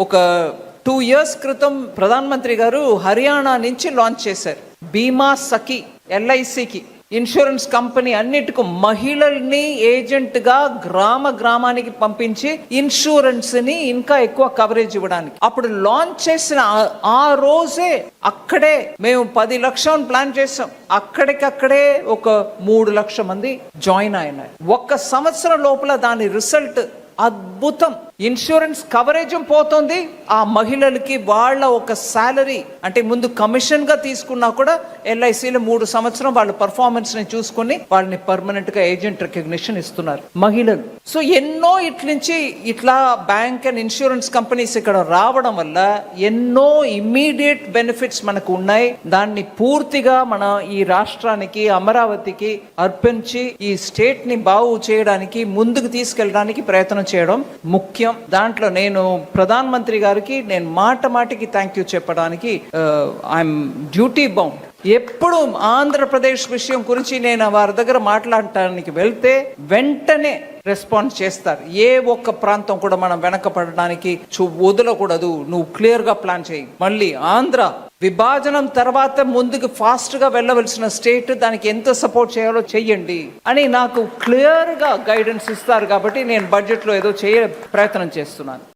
ఒక 2 years క్రితం ప్రధానమంత్రి గారు హర్యానా నుంచి లాంచ్ చేశారు. బీమా సఖి LICకి ఇన్సూరెన్స్ కంపెనీ అన్నిటికీ మహిళల్ని ఏజెంట్గా గ్రామానికి పంపించి ఇన్సూరెన్స్ని ఇంకా ఎక్కువ కవరేజ్ ఇవ్వడానికి. అప్పుడు లాంచ్ చేసిన ఆ రోజే అక్కడే మేము 10 లక్షలను ప్లాన్ చేసాం. అక్కడికక్కడే ఒక 3 లక్షల మంది జాయిన్ అయినారు. 1 సంవత్సరం లోపల దాని రిజల్ట్ అద్భుతం. ఇన్సూరెన్స్ కవరేజ్ పోతుంది. ఆ మహిళలకి వాళ్ళ ఒక సాలరీ అంటే ముందు కమిషన్ గా తీసుకున్నా కూడా LICలో 3 సంవత్సరం వాళ్ళ పర్ఫార్మెన్స్ ని చూసుకుని వాళ్ళని పర్మనెంట్ గా ఏజెంట్ రికగ్నిషన్ ఇస్తున్నారు మహిళలు. సో ఎన్నో ఇట్లా బ్యాంక్ అండ్ ఇన్సూరెన్స్ కంపెనీస్ ఇక్కడ రావడం వల్ల ఎన్నో ఇమ్మీడియట్ బెనిఫిట్స్ మనకు ఉన్నాయి. దాన్ని పూర్తిగా మన ఈ రాష్ట్రానికి అమరావతికి అర్పించి ఈ స్టేట్ ని బాగు చేయడానికి ముందుకు తీసుకెళ్ళడానికి ప్రయత్నం చేయడం ముఖ్యం. దాంట్లో నేను ప్రధానమంత్రి గారికి నేను మాటికి థ్యాంక్ యూ చెప్పడానికి ఐఎమ్ డ్యూటీ బౌండ్. ఎప్పుడు ఆంధ్రప్రదేశ్ విషయం గురించి నేను వారి దగ్గర మాట్లాడటానికి వెళ్తే వెంటనే రెస్పాన్స్ చేస్తారు. ఏ ఒక్క ప్రాంతం కూడా మనం వెనకపడడానికి వదలకూడదు, నువ్వు క్లియర్ గా ప్లాన్ చేయి. మళ్ళీ ఆంధ్ర విభాజనం తర్వాత ముందుకు ఫాస్ట్ గా వెళ్ళవలసిన స్టేట్, దానికి ఎంత సపోర్ట్ చేయాలో చెయ్యండి అని నాకు క్లియర్ గా గైడెన్స్ ఇస్తారు. కాబట్టి నేను బడ్జెట్ లో ఏదో ప్రయత్నం చేస్తున్నాను.